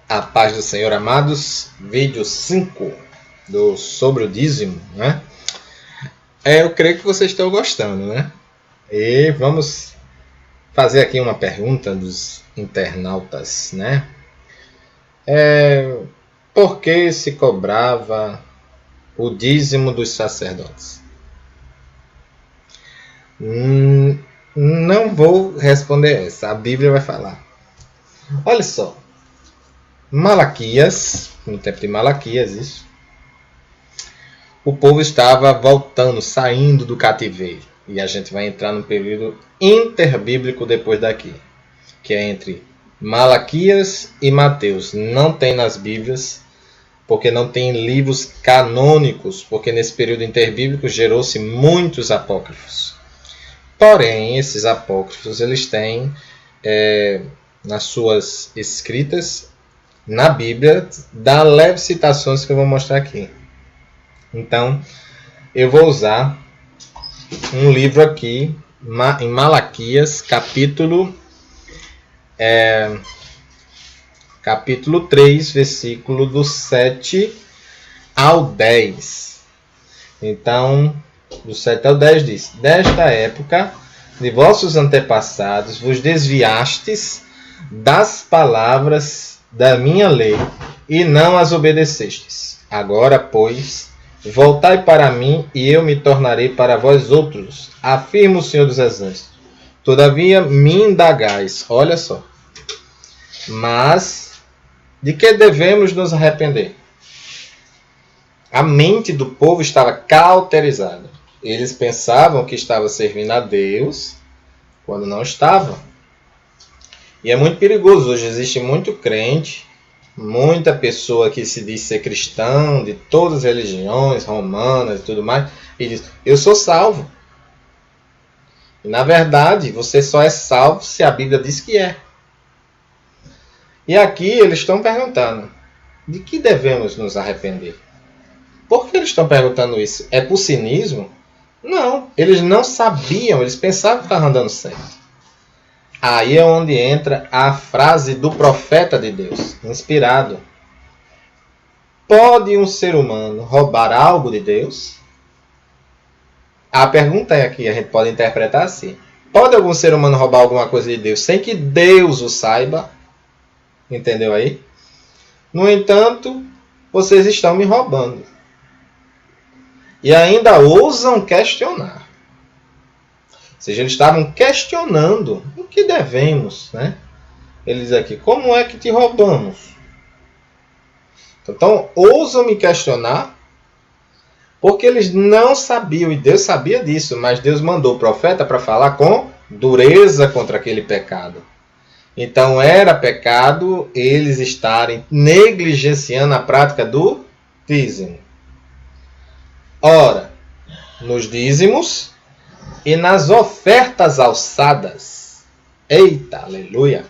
A paz do Senhor, amados. Vídeo 5 sobre o dízimo, né? Eu creio que vocês estão gostando, né? E vamos fazer aqui uma pergunta dos internautas, né? Por que se cobrava o dízimo dos sacerdotes? Não vou responder essa, a Bíblia vai falar. Olha só. Malaquias, no tempo de Malaquias, isso. O povo estava voltando, saindo do cativeiro. E a gente vai entrar no período interbíblico depois daqui, que é entre Malaquias e Mateus. Não tem nas Bíblias, porque não tem livros canônicos, porque nesse período interbíblico gerou-se muitos apócrifos. Porém, esses apócrifos, eles têm nas suas escritas, na Bíblia, dá leves citações que eu vou mostrar aqui. Então, eu vou usar um livro aqui, em Malaquias, capítulo 3, versículo do 7 ao 10. Então, do 7 ao 10 diz: Desta época de vossos antepassados vos desviastes das palavras da minha lei, e não as obedecestes. Agora, pois, voltai para mim, e eu me tornarei para vós outros, afirma o Senhor dos Exércitos. Todavia me indagais, olha só, mas de que devemos nos arrepender? A mente do povo estava cauterizada. Eles pensavam que estava servindo a Deus, quando não estava. E é muito perigoso. Hoje existe muito crente, muita pessoa que se diz ser cristão, de todas as religiões, romanas e tudo mais, e diz: eu sou salvo. E na verdade, você só é salvo se a Bíblia diz que é. E aqui eles estão perguntando: de que devemos nos arrepender? Por que eles estão perguntando isso? É por cinismo? Não, eles não sabiam, eles pensavam que estavam andando certo. Aí é onde entra a frase do profeta de Deus, inspirado. Pode um ser humano roubar algo de Deus? A pergunta é aqui, a gente pode interpretar assim. Pode algum ser humano roubar alguma coisa de Deus sem que Deus o saiba? Entendeu aí? No entanto, vocês estão me roubando. E ainda ousam questionar. Ou seja, eles estavam questionando o que devemos, né? Eles aqui, como é que te roubamos? Então, ousam me questionar, porque eles não sabiam, e Deus sabia disso, mas Deus mandou o profeta para falar com dureza contra aquele pecado. Então, era pecado eles estarem negligenciando a prática do dízimo. Ora, nos dízimos e nas ofertas alçadas. Eita, aleluia!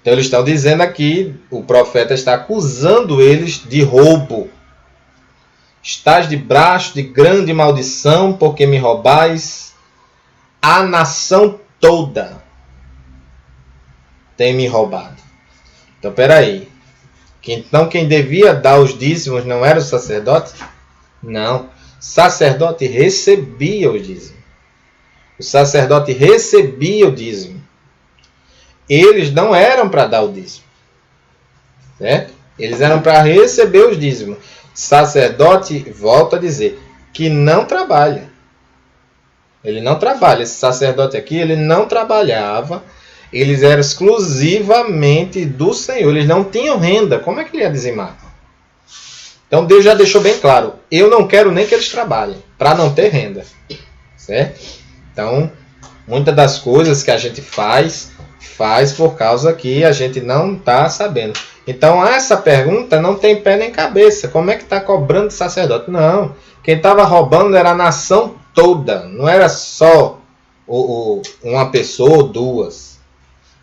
Então eles estão dizendo aqui, o profeta está acusando eles de roubo. Estás debaixo de grande maldição, porque me roubais. A nação toda tem me roubado. Então, peraí. Então quem devia dar os dízimos não era o sacerdote? Não. O sacerdote recebia o dízimo. O sacerdote recebia o dízimo. Eles não eram para dar o dízimo. Certo? Eles eram para receber os dízimos. Sacerdote, volto a dizer, que não trabalha. Ele não trabalha. Esse sacerdote aqui, ele não trabalhava. Eles eram exclusivamente do Senhor. Eles não tinham renda. Como é que ele ia dizimar? Então Deus já deixou bem claro. Eu não quero nem que eles trabalhem, para não ter renda. Certo? Então, muitas das coisas que a gente faz por causa que a gente não está sabendo. Então, essa pergunta não tem pé nem cabeça. Como é que está cobrando de sacerdote? Não. Quem estava roubando era a nação toda. Não era só uma pessoa ou duas.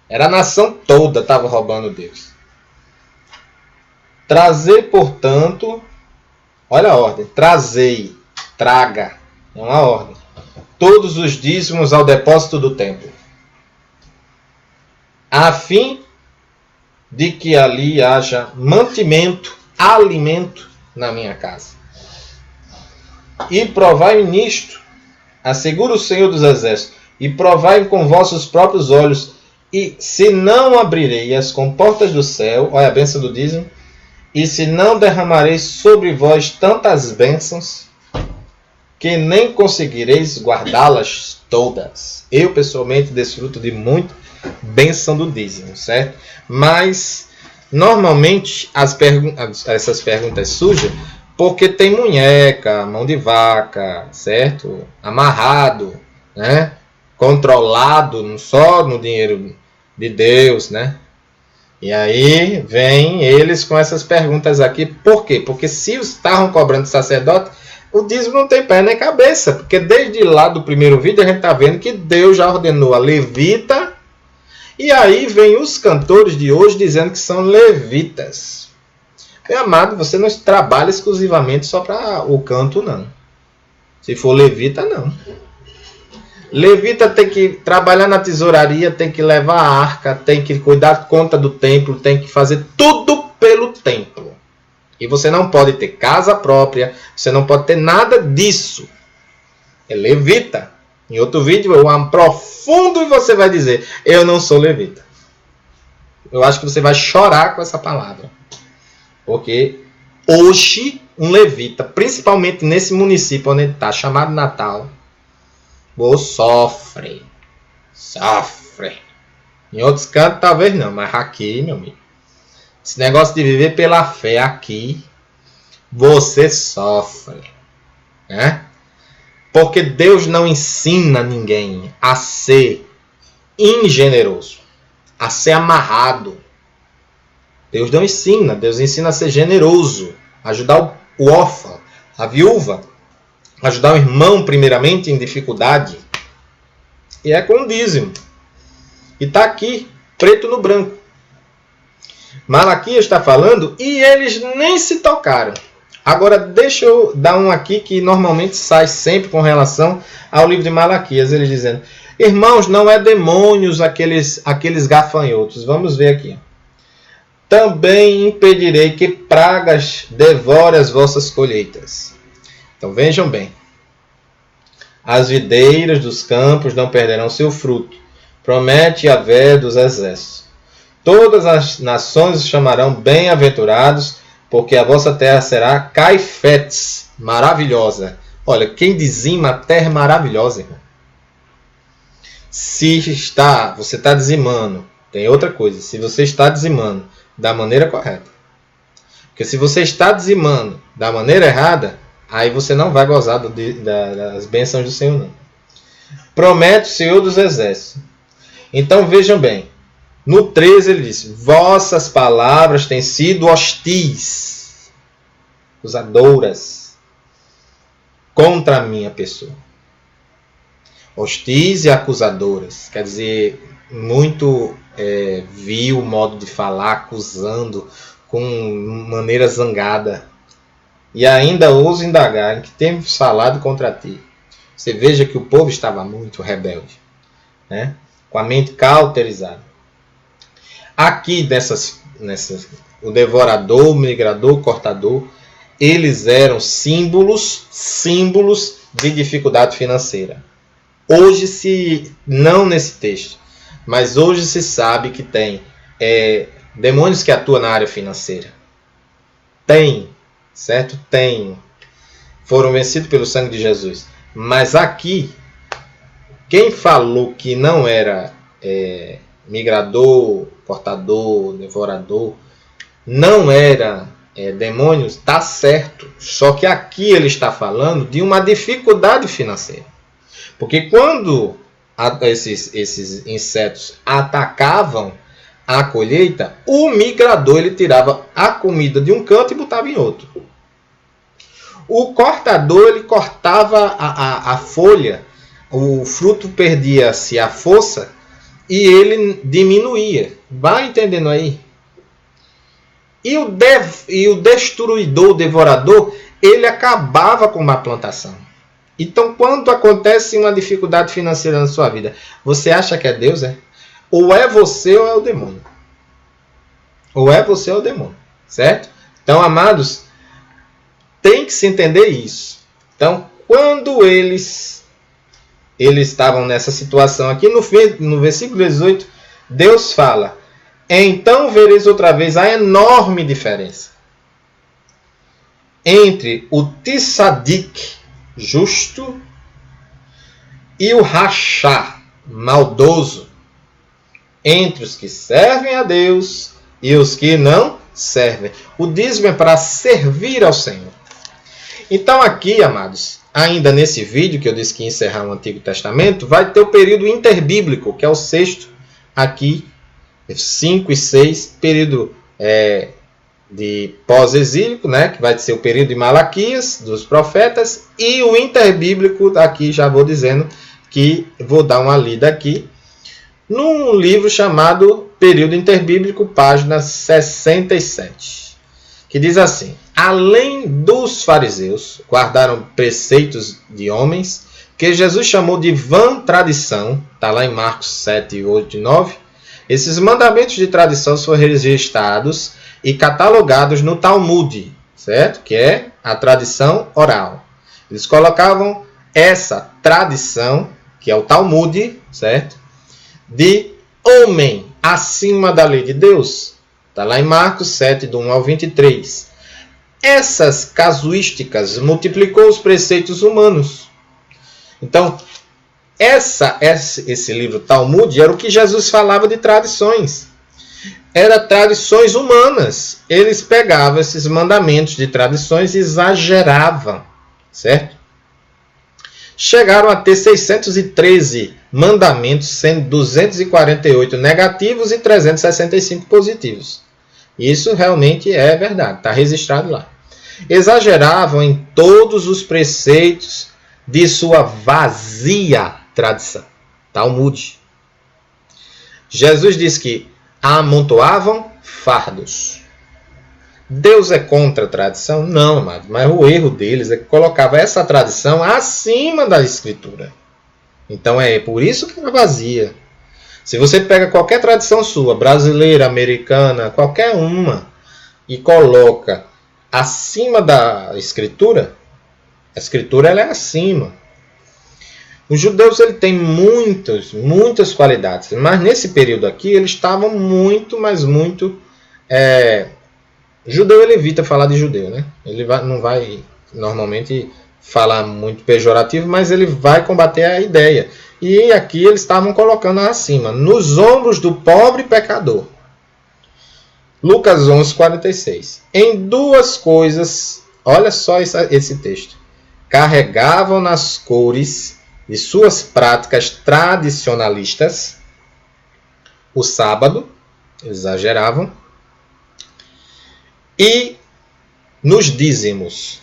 Era a nação toda que estava roubando Deus. Trazer, portanto, olha a ordem. Trazei, traga. É uma ordem. Todos os dízimos ao depósito do templo, a fim de que ali haja mantimento, alimento na minha casa. E provai nisto, assegura o Senhor dos Exércitos, e provai com vossos próprios olhos, e se não abrirei as comportas do céu, olha a bênção do dízimo, e se não derramarei sobre vós tantas bênçãos, que nem conseguireis guardá-las todas. Eu, pessoalmente, desfruto de muita bênção do dízimo, certo? Mas, normalmente, essas perguntas surgem porque tem munheca, mão de vaca, certo? Amarrado, né? Controlado só no dinheiro de Deus, né? E aí vem eles com essas perguntas aqui. Por quê? Porque se estavam cobrando sacerdote, o dízimo não tem pé nem cabeça. Porque desde lá do primeiro vídeo a gente está vendo que Deus já ordenou a levita. E aí vem os cantores de hoje dizendo que são levitas. Meu amado, você não trabalha exclusivamente só para o canto, não. Se for levita, não. Levita tem que trabalhar na tesouraria, tem que levar a arca, tem que cuidar da conta do templo, tem que fazer tudo pelo templo. E você não pode ter casa própria, você não pode ter nada disso. É levita. Em outro vídeo eu aprofundo e você vai dizer, eu não sou levita. Eu acho que você vai chorar com essa palavra. Porque hoje um levita, principalmente nesse município onde ele está, chamado Natal, sofre. Em outros cantos talvez não, mas aqui, meu amigo, esse negócio de viver pela fé aqui, você sofre, né? Porque Deus não ensina ninguém a ser ingeneroso, a ser amarrado. Deus não ensina, Deus ensina a ser generoso, ajudar o órfão, a viúva, ajudar o irmão primeiramente em dificuldade. E é com o dízimo. E está aqui, preto no branco. Malaquias está falando e eles nem se tocaram. Agora deixa eu dar um aqui que normalmente sai sempre com relação ao livro de Malaquias. Ele dizendo, irmãos, não é demônios aqueles gafanhotos. Vamos ver aqui. Também impedirei que pragas devorem as vossas colheitas. Então vejam bem. As videiras dos campos não perderão seu fruto. Promete Yahvé dos exércitos. Todas as nações os chamarão bem-aventurados, porque a vossa terra será caifetes, maravilhosa. Olha, quem dizima a terra é maravilhosa, irmão. Se você está dizimando, tem outra coisa. Se você está dizimando da maneira correta. Porque se você está dizimando da maneira errada, aí você não vai gozar das bênçãos do Senhor, não. Promete o Senhor dos exércitos. Então vejam bem. No 13 ele diz, vossas palavras têm sido hostis, acusadoras, contra a minha pessoa. Hostis e acusadoras. Quer dizer, muito vil modo de falar, acusando, com maneira zangada. E ainda ouso indagar em que temos falado contra ti. Você veja que o povo estava muito rebelde, né? Com a mente cauterizada. Aqui, o devorador, o migrador, o cortador, eles eram símbolos de dificuldade financeira. Hoje, não nesse texto, mas hoje se sabe que tem demônios que atuam na área financeira. Tem, certo? Tem. Foram vencidos pelo sangue de Jesus. Mas aqui, quem falou que não era migrador, portador, devorador, não era demônios, está certo. Só que aqui ele está falando de uma dificuldade financeira. Porque quando esses insetos atacavam a colheita, o migrador ele tirava a comida de um canto e botava em outro. O cortador ele cortava a folha, o fruto perdia-se a força e ele diminuía. Vai entendendo aí? E o destruidor, o devorador, ele acabava com uma plantação. Então, quando acontece uma dificuldade financeira na sua vida, você acha que é Deus? Ou é você ou é o demônio. Ou é você ou o demônio, certo? Então, amados, tem que se entender isso. Então, quando eles estavam nessa situação aqui, no versículo 18, Deus fala: então vereis outra vez a enorme diferença entre o Tissadik, justo, e o Rachá, maldoso, entre os que servem a Deus e os que não servem. O dízimo é para servir ao Senhor. Então aqui, amados, ainda nesse vídeo que eu disse que ia encerrar o Antigo Testamento, vai ter o período interbíblico, que é o sexto aqui, 5 e 6, período de pós-exílico, né, que vai ser o período de Malaquias, dos profetas, e o interbíblico, aqui já vou dizendo que vou dar uma lida aqui, num livro chamado Período Interbíblico, página 67, que diz assim: além dos fariseus, guardaram preceitos de homens, que Jesus chamou de vã tradição, está lá em Marcos 7, 8 e 9, esses mandamentos de tradição foram registrados e catalogados no Talmud, certo? Que é a tradição oral. Eles colocavam essa tradição, que é o Talmud, certo? De homem acima da lei de Deus. Está lá em Marcos 7, do 1 ao 23. Essas casuísticas multiplicou os preceitos humanos. Então, esse livro Talmud era o que Jesus falava de tradições. Era tradições humanas. Eles pegavam esses mandamentos de tradições e exageravam, certo? Chegaram a ter 613 mandamentos, sendo 248 negativos e 365 positivos. Isso realmente é verdade, está registrado lá. Exageravam em todos os preceitos de sua vazia tradição. Talmud. Jesus diz que amontoavam fardos. Deus é contra a tradição? Não, amado, mas o erro deles é que colocava essa tradição acima da Escritura. Então é por isso que é vazia. Se você pega qualquer tradição sua, brasileira, americana, qualquer uma, e coloca acima da Escritura, a Escritura ela é acima. Os judeus ele tem muitas qualidades, mas nesse período aqui eles estavam muito. Judeu ele evita falar de judeu, né? Ele não vai normalmente falar muito pejorativo, mas ele vai combater a ideia. E aqui eles estavam colocando acima, nos ombros do pobre pecador. Lucas 11, 46. Em duas coisas, olha só esse texto. Carregavam nas cores de suas práticas tradicionalistas o sábado, exageravam, e nos dízimos.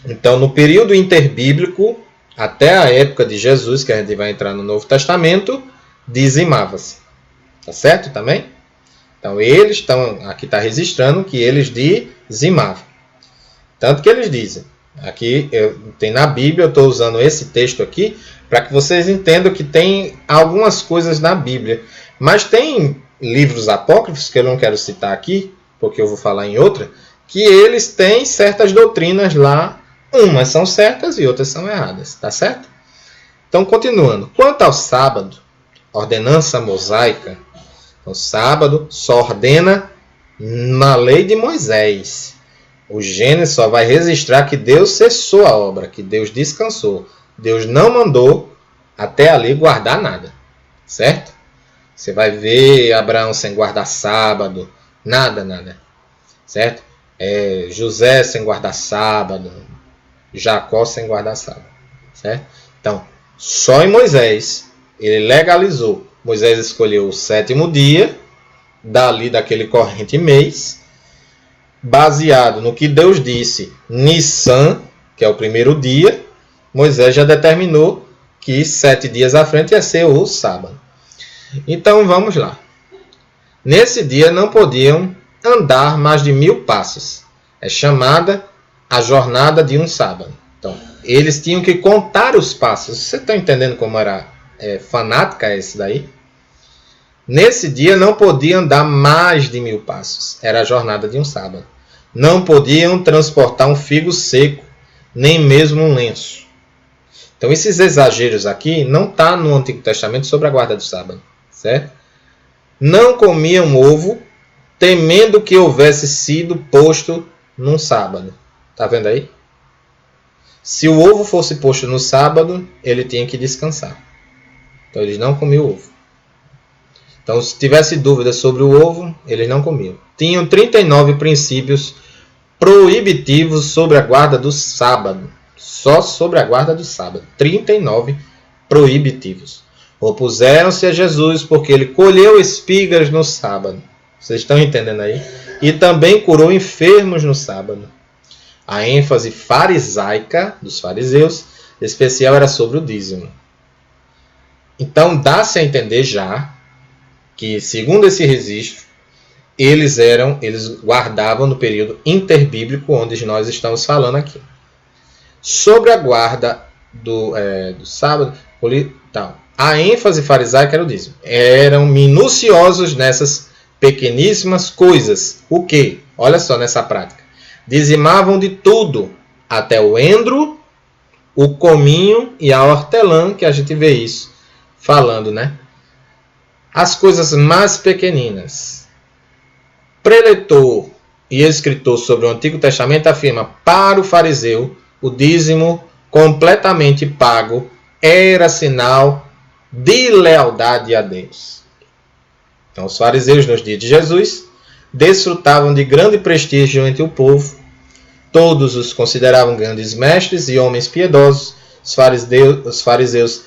Então, no período interbíblico, até a época de Jesus, que a gente vai entrar no Novo Testamento, dizimava-se. Tá certo também? Então, eles estão, aqui está registrando que eles dizimavam. Tanto que eles dizem, aqui tem na Bíblia, eu estou usando esse texto aqui, para que vocês entendam que tem algumas coisas na Bíblia. Mas tem livros apócrifos, que eu não quero citar aqui, porque eu vou falar em outra, que eles têm certas doutrinas lá, umas são certas e outras são erradas, tá certo? Então, continuando. Quanto ao sábado, ordenança mosaica, o sábado só ordena na lei de Moisés. O Gênesis só vai registrar que Deus cessou a obra, que Deus descansou. Deus não mandou até ali guardar nada, certo? Você vai ver Abraão sem guardar sábado, nada, certo? José sem guardar sábado, Jacó sem guardar sábado, certo? Então, só em Moisés, ele legalizou. Moisés escolheu o 7º dia, daquele corrente mês, baseado no que Deus disse, Nissan, que é o primeiro dia, Moisés já determinou que 7 dias à frente ia ser o sábado. Então, vamos lá. Nesse dia não podiam andar mais de 1000 passos. É chamada a jornada de um sábado. Então, eles tinham que contar os passos. Você está entendendo como era fanática esse daí? Nesse dia não podiam andar mais de 1000 passos. Era a jornada de um sábado. Não podiam transportar um figo seco, nem mesmo um lenço. Então esses exageros aqui não estão no Antigo Testamento sobre a guarda do sábado. Certo? Não comiam ovo, temendo que houvesse sido posto num sábado. Está vendo aí? Se o ovo fosse posto no sábado, ele tinha que descansar. Então eles não comiam ovo. Então se tivesse dúvida sobre o ovo, eles não comiam. Tinham 39 princípios proibitivos sobre a guarda do sábado. Só sobre a guarda do sábado. 39 proibitivos. Opuseram-se a Jesus porque ele colheu espigas no sábado. Vocês estão entendendo aí? E também curou enfermos no sábado. A ênfase farisaica dos fariseus, especial, era sobre o dízimo. Então dá-se a entender já que, segundo esse registro, eles guardavam no período interbíblico, onde nós estamos falando aqui. Sobre a guarda do sábado, a ênfase farisaica era o dízimo. Eram minuciosos nessas pequeníssimas coisas. O quê? Olha só nessa prática. Dizimavam de tudo, até o endro, o cominho e a hortelã, que a gente vê isso falando, né? As coisas mais pequeninas. Preletor e escritor sobre o Antigo Testamento afirma: para o fariseu, o dízimo completamente pago era sinal de lealdade a Deus. Então, os fariseus nos dias de Jesus desfrutavam de grande prestígio entre o povo. Todos os consideravam grandes mestres e homens piedosos. Os fariseus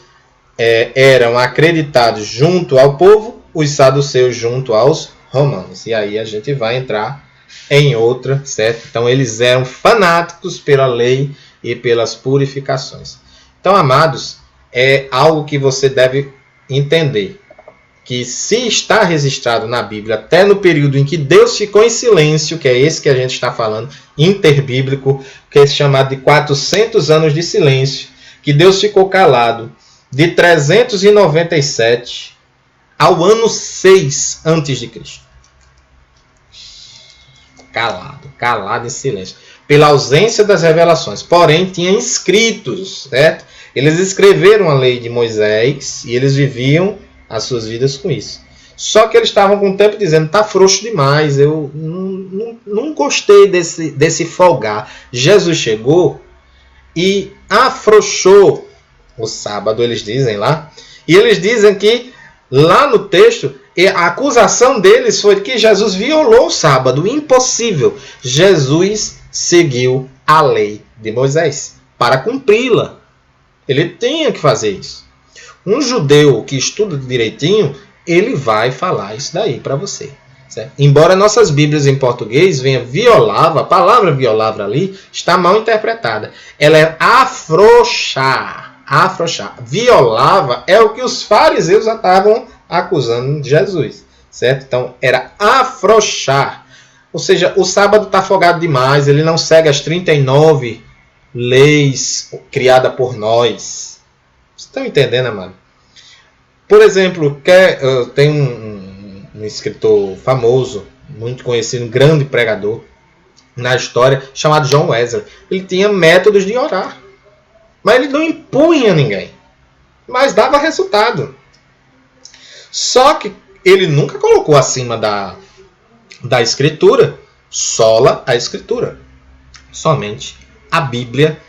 eram acreditados junto ao povo, os saduceus junto aos romanos. E aí a gente vai entrar em outra, certo? Então eles eram fanáticos pela lei e pelas purificações. Então, amados, é algo que você deve entender. Que se está registrado na Bíblia, até no período em que Deus ficou em silêncio, que é esse que a gente está falando, interbíblico, que é chamado de 400 anos de silêncio, que Deus ficou calado, de 397 ao ano 6 a.C. Calado em silêncio. Pela ausência das revelações. Porém, tinha escritos, certo? Eles escreveram a lei de Moisés e eles viviam as suas vidas com isso. Só que eles estavam com o tempo dizendo: está frouxo demais, eu não gostei desse folgar. Jesus chegou e afrouxou o sábado, eles dizem lá. E eles dizem que, lá no texto, a acusação deles foi que Jesus violou o sábado. Impossível. Jesus seguiu a lei de Moisés para cumpri-la. Ele tinha que fazer isso. Um judeu que estuda direitinho, ele vai falar isso daí para você. Certo? Embora nossas Bíblias em português venha violava, a palavra violava ali está mal interpretada. Ela é afrouxar. Violava é o que os fariseus estavam acusando de Jesus. Certo? Então era afrouxar. Ou seja, o sábado está folgado demais, ele não segue as 39 leis criadas por nós. Vocês estão entendendo, amado? Por exemplo, tem um escritor famoso, muito conhecido, um grande pregador na história, chamado John Wesley. Ele tinha métodos de orar, mas ele não impunha ninguém, mas dava resultado. Só que ele nunca colocou acima da Escritura, sola a Escritura. Somente a Bíblia,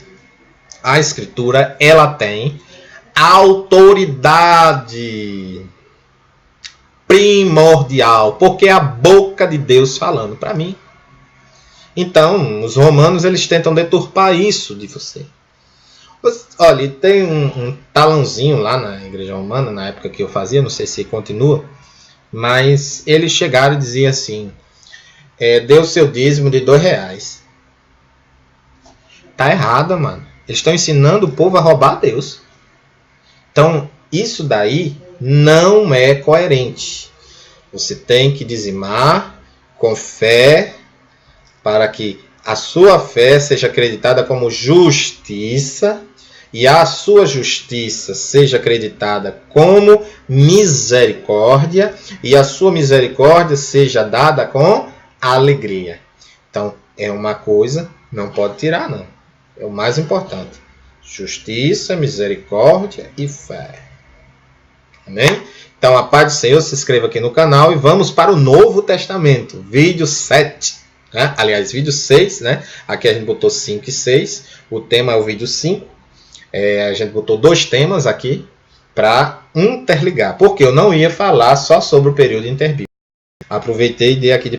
a Escritura, ela tem autoridade primordial, porque é a boca de Deus falando para mim. Então, os romanos, eles tentam deturpar isso de você. Olha, tem um talãozinho lá na igreja romana, na época que eu fazia, não sei se continua, mas eles chegaram e diziam assim: dê o seu dízimo de R$2. Tá errado, mano. Eles estão ensinando o povo a roubar a Deus. Então, isso daí não é coerente. Você tem que dizimar com fé para que a sua fé seja acreditada como justiça e a sua justiça seja acreditada como misericórdia, e a sua misericórdia seja dada com alegria. Então, é uma coisa, não pode tirar, não. É o mais importante. Justiça, misericórdia e fé. Amém? Então, a paz do Senhor, se inscreva aqui no canal e vamos para o Novo Testamento, vídeo 7. Né? Aliás, vídeo 6, né? Aqui a gente botou 5 e 6. O tema é o vídeo 5. A gente botou 2 temas aqui para interligar. Porque eu não ia falar só sobre o período interbíblico. Aproveitei e dei aqui de